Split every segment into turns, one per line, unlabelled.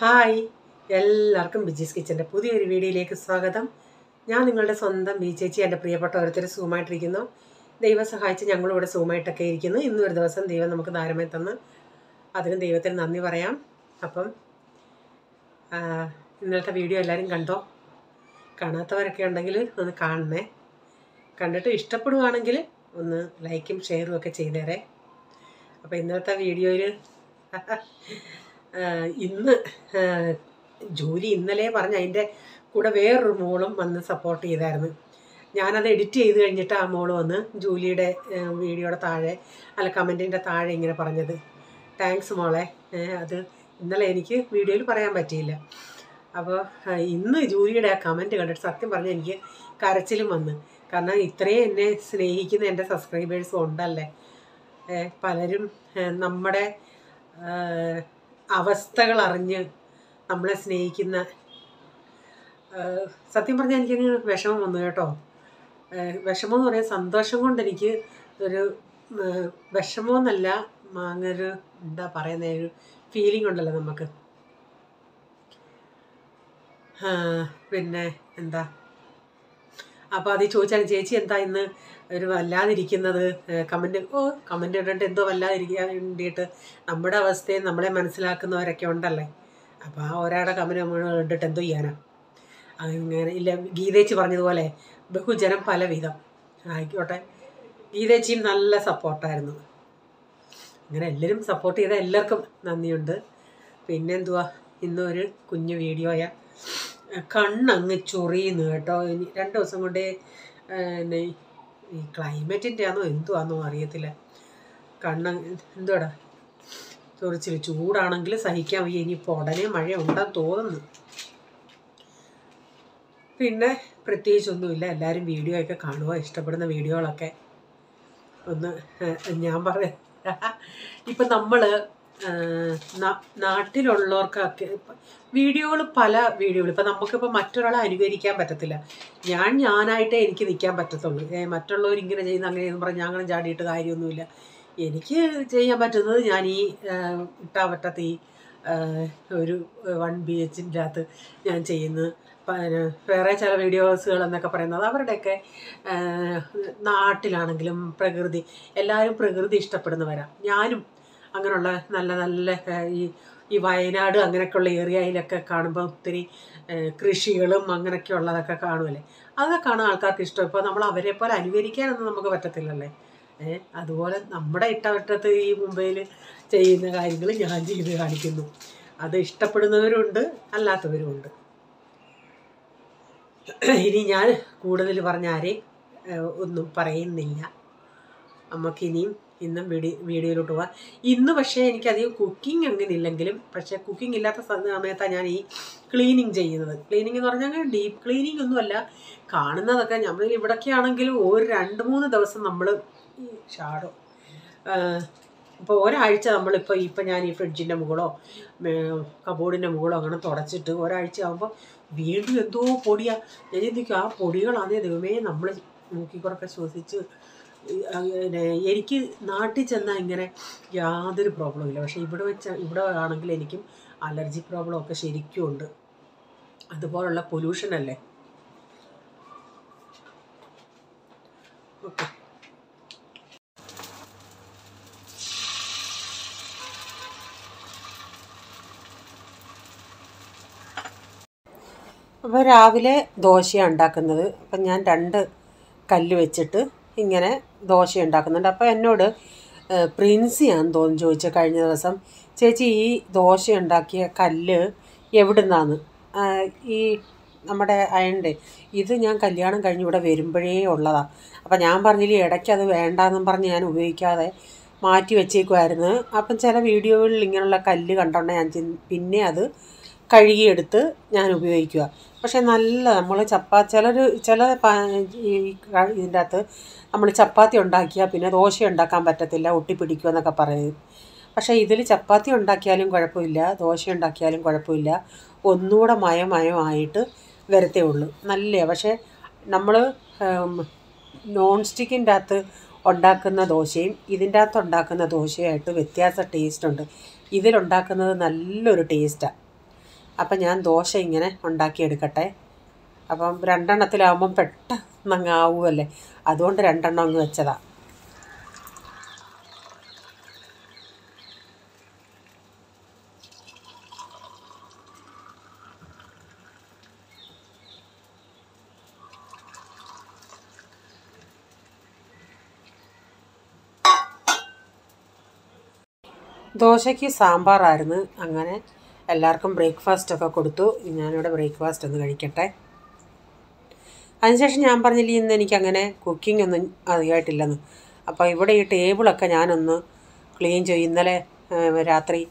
Hi, എല്ലാവർക്കും ബിജീസ് കിച്ചൻ്റെ പുതിയൊരു വീഡിയോയിലേക്ക് സ്വാഗതം. ഞാൻ നിങ്ങളുടെ സ്വന്തം ബി ചേച്ചി. എൻ്റെ പ്രിയപ്പെട്ട ഓരോരുത്തർ സുഖമായിട്ടിരിക്കുന്നു. ദൈവം സഹായിച്ച് ഞങ്ങളിവിടെ സുഖമായിട്ടൊക്കെ ഇരിക്കുന്നു. ഇന്നും ഒരു ദിവസം ദൈവം നമുക്ക് ധാരാളമായി തന്ന് അതിന് ദൈവത്തിന് നന്ദി പറയാം. അപ്പം ഇന്നലത്തെ വീഡിയോ എല്ലാവരും കണ്ടോ? കാണാത്തവരൊക്കെ ഉണ്ടെങ്കിൽ ഒന്ന് കാണണേ. കണ്ടിട്ട് ഇഷ്ടപ്പെടുവാണെങ്കിൽ ഒന്ന് ലൈക്കും ഷെയറും ഒക്കെ ചെയ്തേരെ. അപ്പോൾ ഇന്നലത്തെ വീഡിയോയിൽ ഇന്ന് ജോലി ഇന്നലെ പറഞ്ഞ അതിൻ്റെ കൂടെ വേറൊരു മോളും വന്ന് സപ്പോർട്ട് ചെയ്തായിരുന്നു. ഞാനത് എഡിറ്റ് ചെയ്ത് കഴിഞ്ഞിട്ട് ആ മോള് വന്ന് ജൂലിയുടെ വീഡിയോയുടെ താഴെ കമൻറ്റിൻ്റെ താഴെ ഇങ്ങനെ പറഞ്ഞത്, താങ്ക്സ് മോളെ, അത് ഇന്നലെ എനിക്ക് വീഡിയോയിൽ പറയാൻ പറ്റിയില്ല. അപ്പോൾ ഇന്ന് ജൂലിയുടെ ആ കമൻറ്റ് കണ്ടിട്ട് സത്യം പറഞ്ഞാൽ എനിക്ക് കരച്ചിലും വന്ന്. കാരണം ഇത്രയും എന്നെ സ്നേഹിക്കുന്ന എൻ്റെ സബ്സ്ക്രൈബേഴ്സും ഉണ്ടല്ലേ. പലരും നമ്മുടെ അവസ്ഥകൾ അറിഞ്ഞ് നമ്മളെ സ്നേഹിക്കുന്ന, സത്യം പറഞ്ഞാൽ എനിക്കങ്ങ് വിഷമം വന്നു കേട്ടോ. വിഷമം എന്ന് പറയാൻ സന്തോഷം കൊണ്ട് എനിക്ക് ഒരു വിഷമമെന്നല്ല, അങ്ങനൊരു എന്താ പറയുന്ന ഒരു ഫീലിംഗ് ഉണ്ടല്ലോ നമുക്ക്. പിന്നെ എന്താ, അപ്പോൾ അത് ചോദിച്ചാൽ ചേച്ചി എന്താ ഇന്ന് ഒരു വല്ലാതിരിക്കുന്നത്, കമൻറ്റ് ഇട്ടിട്ട് എന്തോ വല്ലാതിരിക്കാൻ വേണ്ടിയിട്ട് നമ്മുടെ അവസ്ഥയും നമ്മളെ മനസ്സിലാക്കുന്നവരൊക്കെ ഉണ്ടല്ലേ. അപ്പോൾ ആ ഒരാളുടെ കമൻറ്റ് നമ്മൾ ഇട്ടിട്ട് എന്തോ ചെയ്യാനാ. അങ്ങനെ ഇല്ല, ഗീതേച്ചി പറഞ്ഞതുപോലെ ബഹുജനം പല വിധം. ആയിക്കോട്ടെ, ഗീതേച്ചിയും നല്ല സപ്പോർട്ടായിരുന്നു. അങ്ങനെ എല്ലാവരും സപ്പോർട്ട് ചെയ്ത എല്ലാവർക്കും നന്ദിയുണ്ട്. പിന്നെന്തുവാ, ഇന്നൊരു കുഞ്ഞു വീഡിയോയാ. കണ്ണങ്ങ് ചൊറിയുന്നു കേട്ടോ. ഇനി 2 ദിവസം കൊണ്ട് പിന്നെ ഈ ക്ലൈമറ്റിൻ്റെ ആണോ എന്തുവാന്നോ അറിയത്തില്ല. എന്തുവാടാ ചൊറിച്ചിൽ. ചൂടാണെങ്കിൽ സഹിക്കാൻ വയ്യ. ഇനിയിപ്പോൾ ഉടനെ മഴ ഉണ്ടെന്ന് തോന്നുന്നു. പിന്നെ പ്രത്യേകിച്ചൊന്നുമില്ല. എല്ലാവരും വീഡിയോ ഒക്കെ കാണുക, ഇഷ്ടപ്പെടുന്ന വീഡിയോകളൊക്കെ ഒന്ന് ഞാൻ പറയാം. ഇപ്പം നമ്മൾ നാട്ടിലുള്ളവർക്കൊക്കെ വീഡിയോകൾ, പല വീഡിയോകൾ ഇപ്പം നമുക്കിപ്പോൾ മറ്റൊരാളെ അനുകരിക്കാൻ പറ്റത്തില്ല. ഞാനായിട്ടേ എനിക്ക് നിൽക്കാൻ പറ്റത്തുള്ളൂ. മറ്റുള്ളവർ ഇങ്ങനെ ചെയ്യുന്ന അങ്ങനെയെന്ന് പറഞ്ഞ് ഞാൻ അങ്ങനെ ചാടിയിട്ട് കാര്യമൊന്നുമില്ല. എനിക്ക് ചെയ്യാൻ പറ്റുന്നത് ഞാൻ ഈ ഇട്ടാവട്ടത്ത് ഈ ഒരു 1 BHൻ്റെ അകത്ത് ഞാൻ ചെയ്യുന്നത്. വേറെ ചില വീഡിയോസുകൾ എന്നൊക്കെ പറയുന്നത് അവരുടെയൊക്കെ നാട്ടിലാണെങ്കിലും പ്രകൃതി, എല്ലാവരും പ്രകൃതി ഇഷ്ടപ്പെടുന്നവരാണ്. ഞാനും അങ്ങനെയുള്ള നല്ല നല്ല ഈ വയനാട് അങ്ങനെയൊക്കെയുള്ള ഏരിയയിലൊക്കെ കാണുമ്പോൾ ഒത്തിരി കൃഷികളും അങ്ങനെയൊക്കെ ഉള്ളതൊക്കെ കാണുമല്ലേ. അതൊക്കെ കാണാൻ ആൾക്കാർക്ക് ഇഷ്ടം. ഇപ്പോൾ നമ്മൾ അവരെ പോലെ അനുകരിക്കാനൊന്നും നമുക്ക് പറ്റത്തില്ലല്ലേ. അതുപോലെ നമ്മുടെ ഇട്ടവട്ടത്ത് ഈ മുംബൈയിൽ ചെയ്യുന്ന കാര്യങ്ങൾ ഞാൻ ചെയ്ത് കാണിക്കുന്നു. അത് ഇഷ്ടപ്പെടുന്നവരുണ്ട്, അല്ലാത്തവരുമുണ്ട്. ഇനി ഞാൻ കൂടുതൽ പറഞ്ഞ ആരെയും ഒന്നും പറയുന്നില്ല. നമുക്കിനിയും ഇന്നും വീഡിയോയിലോട്ട് പോകാം. ഇന്ന് പക്ഷേ എനിക്കധികം കുക്കിംഗ് അങ്ങനെ ഇല്ലെങ്കിലും, പക്ഷേ കുക്കിംഗ് ഇല്ലാത്ത സമയത്താണ് ഞാൻ ഈ ക്ലീനിങ് ചെയ്യുന്നത്. ക്ലീനിങ് എന്ന് പറഞ്ഞാൽ ഡീപ്പ് ക്ലീനിങ് ഒന്നുമല്ല. കാണുന്നതൊക്കെ നമ്മൾ ഇവിടൊക്കെ ആണെങ്കിലും ഒരു 2-3 ദിവസം നമ്മൾ ഈ ഷാഡോ ഇപ്പോൾ ഒരാഴ്ച ഇപ്പം ഞാൻ ഈ ഫ്രിഡ്ജിൻ്റെ മുകളോ കബോർഡിൻ്റെ മുകളോ അങ്ങനെ തുടച്ചിട്ട് ഒരാഴ്ച ആകുമ്പോൾ വീണ്ടും എന്തോ പൊടിയാണ്. ഞാൻ ചിന്തിക്കും ആ പൊടികളാണേ ദൈവമേ നമ്മൾ മൂക്കിക്കുറക്കെ ശ്വസിച്ച്. എനിക്ക് നാട്ടിൽ ചെന്നാൽ ഇങ്ങനെ യാതൊരു പ്രോബ്ലവും ഇല്ല. പക്ഷേ ഇവിടെ ആണെങ്കിൽ എനിക്കും അലർജി പ്രോബ്ലം ഒക്കെ ശരിക്കും ഉണ്ട്. അതുപോലുള്ള പൊല്യൂഷൻ അല്ലേ. ഓക്കെ, അപ്പോൾ രാവിലെ ദോശയാണ് ഉണ്ടാക്കുന്നത്. അപ്പം ഞാൻ 2 കല്ല് വെച്ചിട്ട് ഇങ്ങനെ ദോശ ഉണ്ടാക്കുന്നുണ്ട്. അപ്പോൾ എന്നോട് പ്രിൻസിയാന്ന് തോന്നുന്നു ചോദിച്ചത് കഴിഞ്ഞ ദിവസം, ചേച്ചി ഈ ദോശ ഉണ്ടാക്കിയ കല്ല് എവിടുന്നാന്ന്? ഈ നമ്മുടെ അയണിൻ്റെ ഇത് ഞാൻ കല്യാണം കഴിഞ്ഞ് ഇവിടെ വരുമ്പോഴേ ഉള്ളതാണ്. അപ്പം ഞാൻ പറഞ്ഞില്ലേ ഇടയ്ക്ക് അത് വേണ്ടാന്നും പറഞ്ഞ് ഞാൻ ഉപയോഗിക്കാതെ മാറ്റി വെച്ചേക്കുമായിരുന്നു. അപ്പം ചില വീഡിയോകളിൽ ഇങ്ങനെയുള്ള കല്ല് കണ്ടോണ്ട് ഞാൻ പിന്നെ അത് കഴുകിയെടുത്ത് ഞാൻ ഉപയോഗിക്കുക. പക്ഷെ നല്ല നമ്മൾ ചില ഇതിൻ്റെ അകത്ത് നമ്മൾ ചപ്പാത്തി ഉണ്ടാക്കിയാൽ പിന്നെ ദോശ ഉണ്ടാക്കാൻ പറ്റത്തില്ല, ഒട്ടിപ്പിടിക്കുമെന്നൊക്കെ പറയും. പക്ഷേ ഇതിൽ ചപ്പാത്തി ഉണ്ടാക്കിയാലും കുഴപ്പമില്ല, ദോശ ഉണ്ടാക്കിയാലും കുഴപ്പമില്ല, ഒന്നുകൂടെ മയമായിട്ട് വരത്തേ ഉള്ളൂ. നല്ല. പക്ഷേ നമ്മൾ നോൺ സ്റ്റിക്കിൻ്റെ അകത്ത് ഉണ്ടാക്കുന്ന ദോശയും ഇതിൻ്റെ അകത്ത് ഉണ്ടാക്കുന്ന ദോശയായിട്ട് വ്യത്യാസ ടേസ്റ്റുണ്ട്. ഇതിലുണ്ടാക്കുന്നത് നല്ലൊരു ടേസ്റ്റാണ്. അപ്പം ഞാൻ ദോശ ഇങ്ങനെ ഉണ്ടാക്കിയെടുക്കട്ടെ. അപ്പം 2 എണ്ണത്തിലാവുമ്പം പെട്ടെന്ന് അങ്ങ് ആവുമല്ലേ, അതുകൊണ്ട് 2 എണ്ണം അങ്ങ് വെച്ചതാണ്. ദോശയ്ക്ക് സാമ്പാറായിരുന്നു. അങ്ങനെ എല്ലാവർക്കും ബ്രേക്ക്ഫാസ്റ്റൊക്കെ കൊടുത്തു. ഞാനിവിടെ ബ്രേക്ക്ഫാസ്റ്റ് ഒന്ന് കഴിക്കട്ടെ. അതിനുശേഷം ഞാൻ പറഞ്ഞില്ലേ ഇന്ന് എനിക്കങ്ങനെ കുക്കിംഗ് ഒന്നും അധികമായിട്ടില്ലെന്ന്. അപ്പോൾ ഇവിടെ ഈ ടേബിളൊക്കെ ഞാനൊന്ന് ക്ലീൻ ചെയ്യും. ഇന്നലെ രാത്രി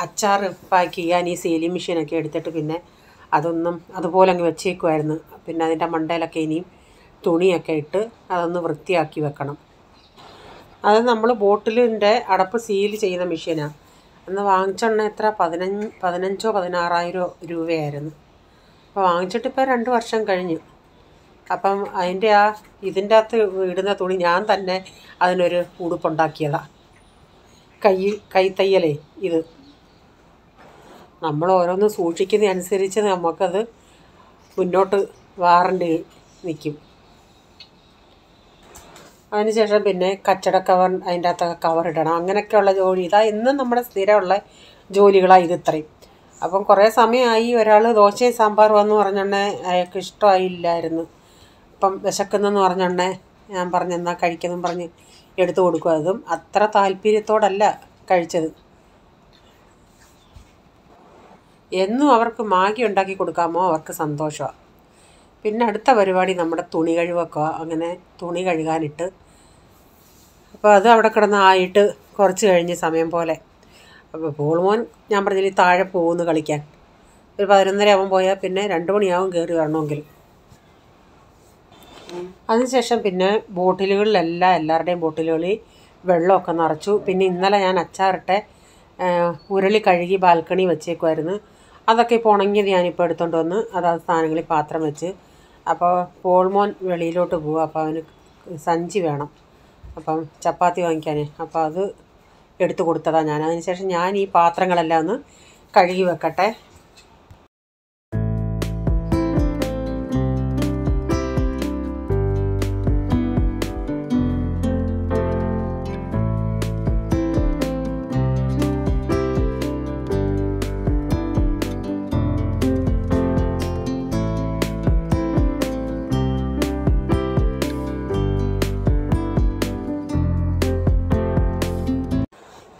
അച്ചാർ പാക്ക് ചെയ്യാൻ ഈ സീലിംഗ് മെഷീനൊക്കെ എടുത്തിട്ട് പിന്നെ അതൊന്നും അതുപോലെ അങ്ങ് വെച്ചേക്കുമായിരുന്നു. പിന്നെ അതിൻ്റെ മണ്ടയിലൊക്കെ ഇനിയും തുണിയൊക്കെ ഇട്ട് അതൊന്ന് വൃത്തിയാക്കി വെക്കണം. അത് നമ്മൾ ബോട്ടിലിൻ്റെ അടപ്പ് സീൽ ചെയ്യുന്ന മെഷീനാണ്. അന്ന് വാങ്ങിച്ചെണ്ണ എത്ര 15,000-16,000 രൂപയായിരുന്നു. അപ്പോൾ വാങ്ങിച്ചിട്ട് ഇപ്പോൾ 2 വർഷം കഴിഞ്ഞു. അപ്പം അതിൻ്റെ ഇതിൻ്റെ അകത്ത് ഇടുന്ന തുണി ഞാൻ തന്നെ അതിനൊരു ഉടുപ്പുണ്ടാക്കിയതാണ്. കൈത്തയ്യലേ ഇത്. നമ്മൾ ഓരോന്ന് സൂക്ഷിക്കുന്നതനുസരിച്ച് നമുക്കത് മുന്നോട്ട് വാറണ്ടി നിൽക്കും. അതിനുശേഷം പിന്നെ കച്ചട കവർ, അതിൻ്റെ അകത്തൊക്കെ കവർ ഇടണം. അങ്ങനെയൊക്കെയുള്ള ജോലി എന്നും നമ്മുടെ സ്ഥിരമുള്ള ജോലികളാണ് ഇത് ഇത്രയും. അപ്പം കുറേ സമയമായി ഒരാൾ ദോശയും സാമ്പാറും എന്ന് പറഞ്ഞോണ്ടേ അയാൾക്ക് ഇഷ്ടമായില്ലായിരുന്നു. അപ്പം വിശക്കുന്നെന്ന് പറഞ്ഞോണ്ടേ ഞാൻ എന്നാൽ കഴിക്കുമെന്നും പറഞ്ഞ് എടുത്തു കൊടുക്കും. അതും അത്ര താല്പര്യത്തോടല്ല കഴിച്ചത്. എന്നും അവർക്ക് മാഗി ഉണ്ടാക്കി കൊടുക്കാമോ അവർക്ക് സന്തോഷമാണ്. പിന്നെ അടുത്ത പരിപാടി നമ്മുടെ തുണി കഴുകൊക്കെ. അങ്ങനെ തുണി കഴുകാനിട്ട് അപ്പോൾ അത് അവിടെ കിടന്നായിട്ട് കുറച്ച് കഴിഞ്ഞ് സമയം പോലെ അപ്പോൾ പോൾമോൻ ഞാൻ പറഞ്ഞില്ലേ താഴെ പോകുന്നു കളിക്കാൻ. ഒരു 11:30 ആവാൻ പോയാൽ പിന്നെ 2 മണിയാവും കയറി വരണമെങ്കിൽ. അതിനുശേഷം പിന്നെ എല്ലാവരുടെയും ബോട്ടിലുകളിൽ വെള്ളമൊക്കെ നിറച്ചു. പിന്നെ ഇന്നലെ ഞാൻ അച്ചാറിട്ട് ഉരുളി കഴുകി ബാൽക്കണി വെച്ചേക്കുമായിരുന്നു. അതൊക്കെ ഇപ്പോൾ ഉണങ്ങിയത് ഞാനിപ്പോൾ എടുത്തുകൊണ്ട് വന്ന് അതാത് സ്ഥാനങ്ങളിൽ പാത്രം വെച്ച്. അപ്പോൾ പോൾമോൻ വെളിയിലോട്ട് പോവുക. അപ്പോൾ അവന് സഞ്ചി വേണം, അപ്പം ചപ്പാത്തി വാങ്ങിക്കാൻ. അപ്പോൾ അത് എടുത്തു കൊടുത്തതാണ് ഞാൻ. അതിനുശേഷം ഞാൻ ഈ പാത്രങ്ങളെല്ലാം ഒന്ന് കഴുകി വെക്കട്ടെ.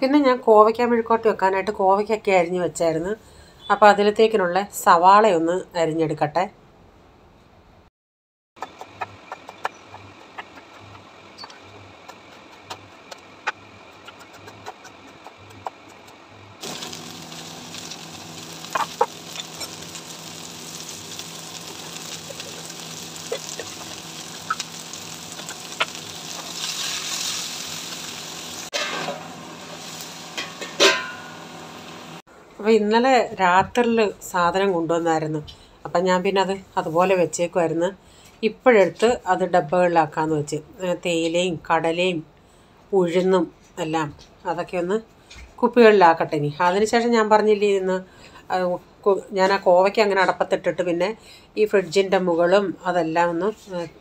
പിന്നെ ഞാൻ കോവയ്ക്ക മെഴുക്കോട്ട് വെക്കാനായിട്ട് കോവയ്ക്കൊക്കെ അരിഞ്ഞ് വെച്ചായിരുന്നു. അപ്പോൾ അതിലത്തേക്കിനുള്ള സവാളയൊന്ന് അരിഞ്ഞെടുക്കട്ടെ. അപ്പോൾ ഇന്നലെ രാത്രിയിൽ സാധനം കൊണ്ടുവന്നായിരുന്നു. അപ്പം ഞാൻ പിന്നെ അതുപോലെ വെച്ചേക്കുമായിരുന്നു. ഇപ്പോഴെടുത്ത് അത് ഡബ്ബകളിലാക്കാമെന്ന് വെച്ച്. തേയിലയും കടലയും ഉഴുന്നും എല്ലാം അതൊക്കെ ഒന്ന് കുപ്പികളിലാക്കട്ടെ ഇനി. അതിനുശേഷം ഞാൻ പറഞ്ഞില്ലേ ഇന്ന് ഞാൻ ആ കോവയ്ക്ക് അങ്ങനെ അടപ്പത്തിട്ടിട്ട് പിന്നെ ഈ ഫ്രിഡ്ജിൻ്റെ മുകളും അതെല്ലാം ഒന്ന്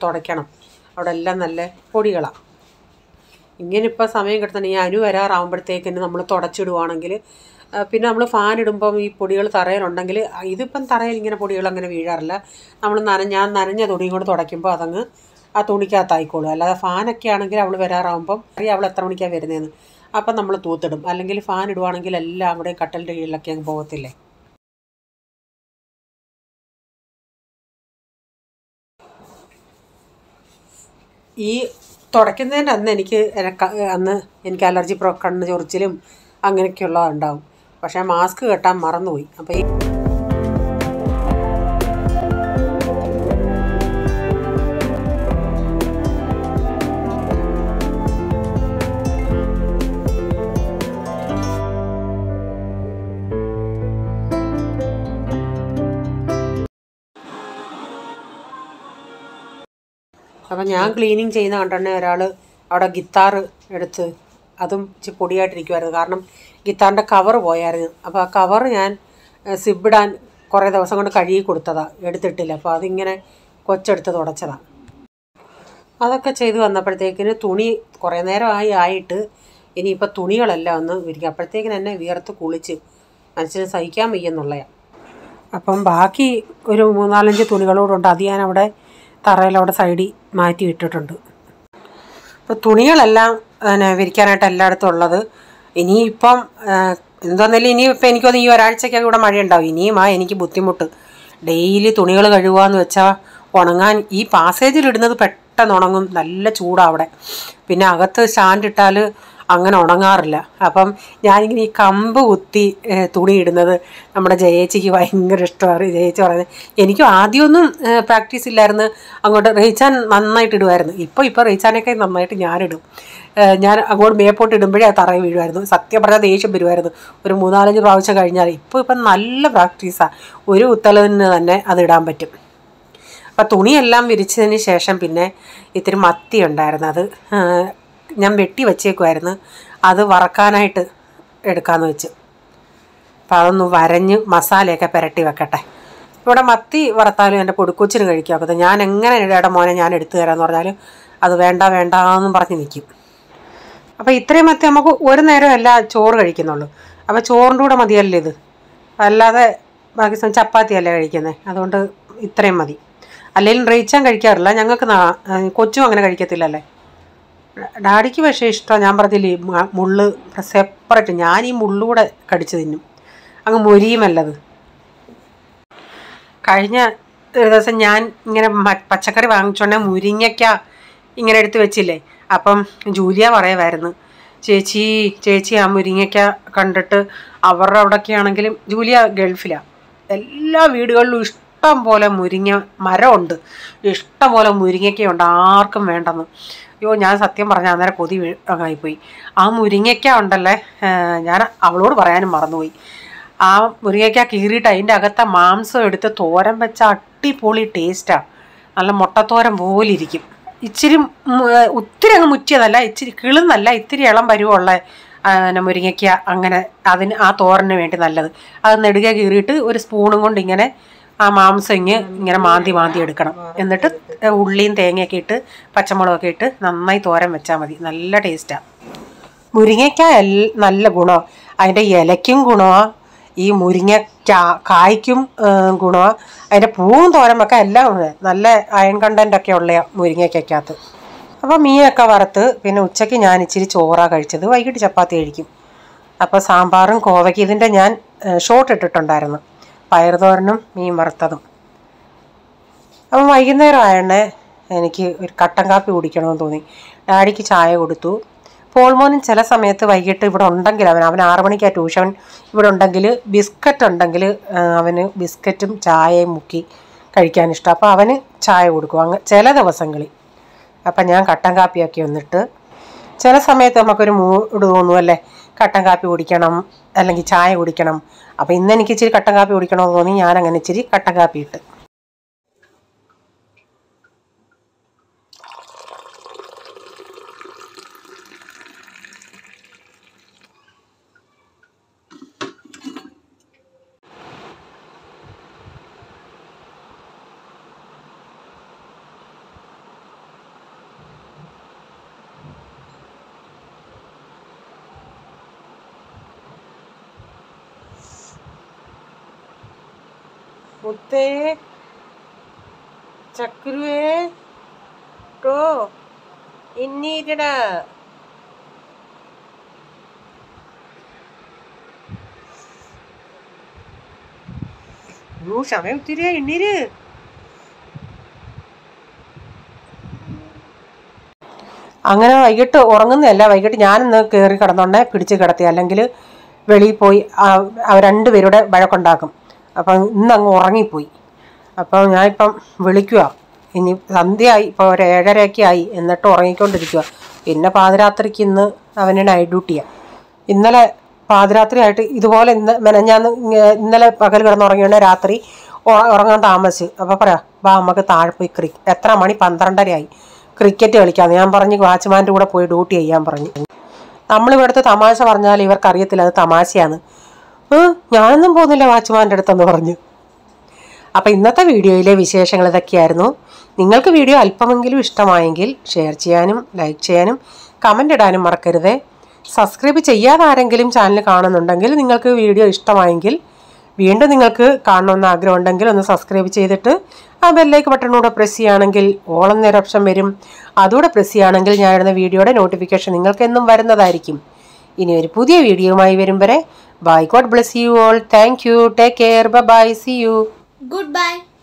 തുടയ്ക്കണം. അവിടെ എല്ലാം നല്ല പൊടികളാണ്. ഇങ്ങനെ ഇപ്പോൾ സമയം കിട്ടുന്നുണ്ടെങ്കിൽ അനു വരാറാകുമ്പോഴത്തേക്കിന് നമ്മൾ തുടച്ചിടുവാണെങ്കിൽ പിന്നെ നമ്മൾ ഫാൻ ഇടുമ്പം ഈ പൊടികൾ തറയിലുണ്ടെങ്കിൽ ഇതിപ്പം തറയിൽ ഇങ്ങനെ പൊടികൾ അങ്ങനെ വീഴാറില്ല. നമ്മൾ ഞാൻ നനഞ്ഞ തുണിയും കൂടെ തുടയ്ക്കുമ്പോൾ അതങ്ങ് ആ തുണിക്കകത്തായിക്കോളും. അല്ലാതെ ഫാനൊക്കെ ആണെങ്കിൽ അവൾ വരാറാകുമ്പം അറിയാം അവൾ എത്ര മണിക്കാണ് വരുന്നതെന്ന്. അപ്പം നമ്മൾ തൂത്തിടും. അല്ലെങ്കിൽ ഫാൻ ഇടുവാണെങ്കിൽ എല്ലാം കൂടെ കട്ടലിൻ്റെ കീഴിലൊക്കെ അങ്ങ് പോകത്തില്ലേ. ഈ തുടയ്ക്കുന്നതിൻ്റെ അന്ന് എനിക്ക് അലർജി കണ്ണ് ചൊറിച്ചിലും അങ്ങനെയൊക്കെയുള്ളതുണ്ടാവും. പക്ഷേ മാസ്ക് കെട്ടാൻ മറന്നുപോയി. അപ്പോൾ ഞാൻ ക്ലീനിങ് ചെയ്യുന്ന കണ്ടുതന്നെ ഒരാൾ അവിടെ ഗിത്താർ എടുത്ത് അതും പൊടിയായിട്ടിരിക്കുമായിരുന്നു. കാരണം ഗിത്താറിൻ്റെ കവർ പോയായിരുന്നു. അപ്പോൾ ആ കവർ ഞാൻ സിബിടാൻ കുറേ ദിവസം കൊണ്ട് കഴുകി കൊടുത്തതാണ്, എടുത്തിട്ടില്ല. അപ്പോൾ അതിങ്ങനെ കൊച്ചെടുത്ത് തുടച്ചതാണ്. അതൊക്കെ ചെയ്ത് വന്നപ്പോഴത്തേക്കിന് തുണി കുറേ നേരമായി ആയിട്ട് ഇനിയിപ്പോൾ തുണികളെല്ലാം ഒന്ന് വിരിക്കുക. അപ്പോഴത്തേക്കിന് എന്നെ വിയർത്ത് കുളിച്ച് മനുഷ്യന് സഹിക്കാൻ വയ്യെന്നുള്ളതാണ്. അപ്പം ബാക്കി ഒരു 3-4 തുണികളോടുണ്ട്. അത് ഞാൻ അവിടെ തറയിലവിടെ സൈഡിൽ മാറ്റി ഇട്ടിട്ടുണ്ട്. അപ്പോൾ തുണികളെല്ലാം വിരിക്കാനായിട്ട് എല്ലായിടത്തും ഉള്ളത്. ഇനിയിപ്പം എന്താണെന്നാലും ഇനിയിപ്പോൾ എനിക്കൊന്ന് ഈ ഒരാഴ്ചയ്ക്കൊക്കെ ഇവിടെ മഴ ഉണ്ടാവും. ഇനിയും എനിക്ക് ബുദ്ധിമുട്ട്. ഡെയിലി തുണികൾ കഴുകുകയെന്ന് വെച്ചാൽ ഉണങ്ങാൻ ഈ പാസേജിലിടുന്നത് പെട്ടെന്ന് ഉണങ്ങും. നല്ല ചൂടാണ് അവിടെ. പിന്നെ അകത്ത് സ്റ്റാൻഡ് ഇട്ടാൽ അങ്ങനെ ഉണങ്ങാറില്ല. അപ്പം ഞാനിങ്ങനെ ഈ കമ്പ് കുത്തി തുണി ഇടുന്നത് നമ്മുടെ ജയേച്ചിക്ക് ഭയങ്കര ഇഷ്ടമാണ്. ജയേച്ചി പറയുന്നത് എനിക്കും ആദ്യമൊന്നും പ്രാക്ടീസ് ഇല്ലായിരുന്നു. അങ്ങോട്ട് റീച്ചാൻ നന്നായിട്ട് ഇടുമായിരുന്നു. ഇപ്പോൾ റീച്ചാനൊക്കെ നന്നായിട്ട് ഞാനിടും. ഞാൻ അങ്ങോട്ട് മേപ്പോട്ട് ഇടുമ്പോഴേ അത് തറയിൽ വീഴുമായിരുന്നു. സത്യം പറഞ്ഞാൽ ദേഷ്യം വരുമായിരുന്നു ഒരു 3-4 പ്രാവശ്യം കഴിഞ്ഞാൽ. ഇപ്പം നല്ല പ്രാക്ടീസാണ്. ഒരു ഉത്തലത്തിന് തന്നെ അത് ഇടാൻ പറ്റും. അപ്പം തുണിയെല്ലാം വിരിച്ചതിന് ശേഷം പിന്നെ ഇത്തിരി മത്തി ഉണ്ടായിരുന്നു. അത് ഞാൻ വെട്ടി വച്ചേക്കുമായിരുന്നു. അത് വറക്കാനായിട്ട് എടുക്കാമെന്ന് വെച്ച്. അപ്പോൾ അതൊന്ന് വരഞ്ഞ് മസാലയൊക്കെ പുരട്ടി വെക്കട്ടെ. ഇവിടെ മത്തി വറുത്താലും എൻ്റെ പൊടിക്കൊച്ചിന് കഴിക്കാത്തത്. ഞാൻ എങ്ങനെ ഇടയുടെ മോനെ ഞാൻ എടുത്തു തരാമെന്ന് പറഞ്ഞാലും അത് വേണ്ടെന്നും പറഞ്ഞ് നിൽക്കും. അപ്പോൾ ഇത്രയും മത്തി നമുക്ക് ഒരു നേരമല്ല ചോറ് കഴിക്കുന്നുള്ളൂ. അപ്പോൾ ചോറിൻ്റെ കൂടെ മതിയല്ലേ ഇത്, അല്ലാതെ ബാക്കി ചപ്പാത്തിയല്ലേ കഴിക്കുന്നത്. അതുകൊണ്ട് ഇത്രയും മതി. അല്ലെങ്കിൽ റീച്ചാൻ കഴിക്കാറില്ല. ഞങ്ങൾക്ക് കൊച്ചും അങ്ങനെ കഴിക്കത്തില്ലല്ലേ. ഡാഡിക്ക് പക്ഷേ ഇഷ്ടമാണ്. ഞാൻ പറഞ്ഞില്ലേ മുള്ള് സെപ്പറേറ്റ്. ഞാൻ ഈ മുള്ളൂടെ കടിച്ച് തിന്നും. അങ്ങ് മൊരിയുമല്ലത്. കഴിഞ്ഞ ഒരു ദിവസം ഞാൻ ഇങ്ങനെ പച്ചക്കറി വാങ്ങിച്ചോണ്ടേ മുരിങ്ങയ്ക്ക ഇങ്ങനെ എടുത്ത് വെച്ചില്ലേ. അപ്പം ജൂലിയ പറയുമായിരുന്നു, ചേച്ചി ആ മുരിങ്ങയ്ക്ക കണ്ടിട്ട് അവരുടെ അവിടെയൊക്കെ ആണെങ്കിലും, ജൂലിയ ഗൾഫിലാണ്, എല്ലാ വീടുകളിലും ഇഷ്ടം പോലെ മുരിങ്ങ മരമുണ്ട്, ഇഷ്ടം പോലെ മുരിങ്ങയ്ക്കയുണ്ട്, ആർക്കും വേണ്ടെന്ന്. അയ്യോ, ഞാൻ സത്യം പറഞ്ഞാൽ അന്നേരം കൊതി ആയിപ്പോയി. ആ മുരിങ്ങയ്ക്ക ഉണ്ടല്ലേ, ഞാൻ അവളോട് പറയാനും മറന്നുപോയി. ആ മുരിങ്ങയ്ക്ക കീറിയിട്ട് അതിൻ്റെ അകത്തെ മാംസം എടുത്ത് തോരൻ വെച്ച അടിപൊളി ടേസ്റ്റാണ്. നല്ല മുട്ടത്തോരൻ പോലെ ഇരിക്കും. ഇച്ചിരി ഒത്തിരി അങ്ങ് മുറ്റിയതല്ല, ഇച്ചിരി കിളുന്നല്ല, ഇത്തിരി ഇളം പരുവമുള്ള മുരിങ്ങയ്ക്ക. അങ്ങനെ അതിന് ആ തോരന് വേണ്ടി നല്ലത്. അത് നെടുകെ കീറിയിട്ട് ഒരു സ്പൂണും കൊണ്ട് ഇങ്ങനെ ആ മാംസം ഇങ്ങനെ മാന്തി എടുക്കണം. എന്നിട്ട് ഉള്ളിയും തേങ്ങയൊക്കെ ഇട്ട് പച്ചമുളകൊക്കെ ഇട്ട് നന്നായി തോരൻ വെച്ചാൽ മതി. നല്ല ടേസ്റ്റാണ്. മുരിങ്ങയ്ക്ക നല്ല ഗുണമാണ്. അതിൻ്റെ ഇലയ്ക്കും ഗുണമാണ്, ഈ കായ്ക്കും ഗുണമാണ്, അതിൻ്റെ പൂവും തോരൻ വെക്കാൻ എല്ലാം നല്ല അയൺ കണ്ടൻ്റൊക്കെ ഉള്ള മുരിങ്ങയ്ക്കകത്ത്. അപ്പോൾ മീനൊക്കെ വറുത്ത് പിന്നെ ഉച്ചയ്ക്ക് ഞാൻ ഇച്ചിരി ചോറാണ് കഴിച്ചത്. വൈകിട്ട് ചപ്പാത്തി കഴിക്കും. അപ്പോൾ സാമ്പാറും കോവയ്ക്ക് ഇതിൻ്റെ ഞാൻ ഷോർട്ട് ഇട്ടിട്ടുണ്ടായിരുന്നു, പയറുതോരനും മീൻ വറുത്തതും. അപ്പം വൈകുന്നേരം ആയണേ എനിക്ക് ഒരു കട്ടൻ കാപ്പി കുടിക്കണമെന്ന് തോന്നി. ഡാഡിക്ക് ചായ കൊടുത്തു. പോൾമോനും ചില സമയത്ത് വൈകിട്ട് ഇവിടെ ഉണ്ടെങ്കിൽ അവൻ 6 മണിക്കാണ് ട്യൂഷൻ, ഇവിടെ ഉണ്ടെങ്കിൽ ബിസ്ക്കറ്റ് ഉണ്ടെങ്കിൽ അവന് ബിസ്ക്കറ്റും ചായയും മുക്കി കഴിക്കാൻ ഇഷ്ടം. അപ്പോൾ അവന് ചായ കൊടുക്കും ചില ദിവസങ്ങളിൽ. അപ്പം ഞാൻ കട്ടൻ കാപ്പിയാക്കി വന്നിട്ട്, ചില സമയത്ത് നമുക്കൊരു മൂഡ് തോന്നുമല്ലേ, കട്ടൻ കാപ്പി കുടിക്കണം അല്ലെങ്കിൽ ചായ കുടിക്കണം. അപ്പോൾ ഇന്ന് എനിക്ക് ഇച്ചിരി കട്ടൻ കാപ്പി കുടിക്കണമെന്ന് തോന്നി. ഞാനങ്ങനെ ഇച്ചിരി കട്ടൻ കാപ്പി ഇട്ട്. മുത്തേ, ചക്കുരുവേ ടോ ഇന്നീരടാ. സമയം ഒത്തിരിയാ, എണ്ണീര്. അങ്ങനെ വൈകിട്ട് ഉറങ്ങുന്നതല്ല, വൈകിട്ട് ഞാനിന്ന് കയറി കിടന്നോണ്ടേ പിടിച്ച് കിടത്തി, അല്ലെങ്കിൽ വെളിയിൽ പോയി രണ്ടുപേരുടെ വഴക്കുണ്ടാക്കും. അപ്പം ഇന്നങ്ങ് ഉറങ്ങിപ്പോയി. അപ്പോൾ ഞാനിപ്പം വിളിക്കുക, ഇനി സന്ധ്യയായി, ഇപ്പോൾ ഒരു 7:30 ആയി, എന്നിട്ട് ഉറങ്ങിക്കൊണ്ടിരിക്കുക. പിന്നെ പാതിരാത്രിക്ക് ഇന്ന് അവന് നൈറ്റ് ഡ്യൂട്ടിയാണ്. ഇന്നലെ പാതിരാത്രി ആയിട്ട് ഇതുപോലെ ഇന്നലെ പകൽ കിടന്നുറങ്ങിയോണ്ട് രാത്രി ഉറങ്ങാൻ താമസിച്ച്. അപ്പോൾ പറയാം, വാ നമുക്ക് താഴെ പോയി എത്ര മണി 12:30 ആയി, ക്രിക്കറ്റ് കളിക്കാമെന്ന്. ഞാൻ പറഞ്ഞ് വാച്ച്മാൻ്റെ കൂടെ പോയി ഡ്യൂട്ടി ചെയ്യാൻ പറഞ്ഞു. നമ്മളിവിടുത്തെ തമാശ പറഞ്ഞാൽ ഇവർക്കറിയത്തില്ല അത് തമാശയാണ്. ഞാനൊന്നും പോകുന്നില്ല വാച്ച്മാൻ്റെ അടുത്തെന്ന് പറഞ്ഞു.
അപ്പോൾ ഇന്നത്തെ വീഡിയോയിലെ വിശേഷങ്ങൾ ഇതൊക്കെയായിരുന്നു. നിങ്ങൾക്ക് വീഡിയോ അല്പമെങ്കിലും ഇഷ്ടമായെങ്കിൽ ഷെയർ ചെയ്യാനും ലൈക്ക് ചെയ്യാനും കമൻ്റ് ഇടാനും മറക്കരുത്. സബ്സ്ക്രൈബ് ചെയ്യാതെ ആരെങ്കിലും ചാനൽ കാണുന്നുണ്ടെങ്കിൽ നിങ്ങൾക്ക് വീഡിയോ ഇഷ്ടമായെങ്കിൽ വീണ്ടും നിങ്ങൾക്ക് കാണണമെന്ന് ആഗ്രഹമുണ്ടെങ്കിൽ ഒന്ന് സബ്സ്ക്രൈബ് ചെയ്തിട്ട് ആ ബെല്ലൈക്കൺ ബട്ടണൂടെ പ്രസ് ചെയ്യുകയാണെങ്കിൽ ഓൾ എന്നൊരു ഓപ്ഷൻ വരും. അതുകൂടെ പ്രസ് ചെയ്യുകയാണെങ്കിൽ ഞാൻ ഇടുന്ന വീഡിയോയുടെ നോട്ടിഫിക്കേഷൻ നിങ്ങൾക്ക് എന്നും വരുന്നതായിരിക്കും. ഇനി ഒരു പുതിയ വീഡിയോയുമായി വരും വരെ bye. God bless you all. Thank you. Take care. Bye. See you.
Goodbye.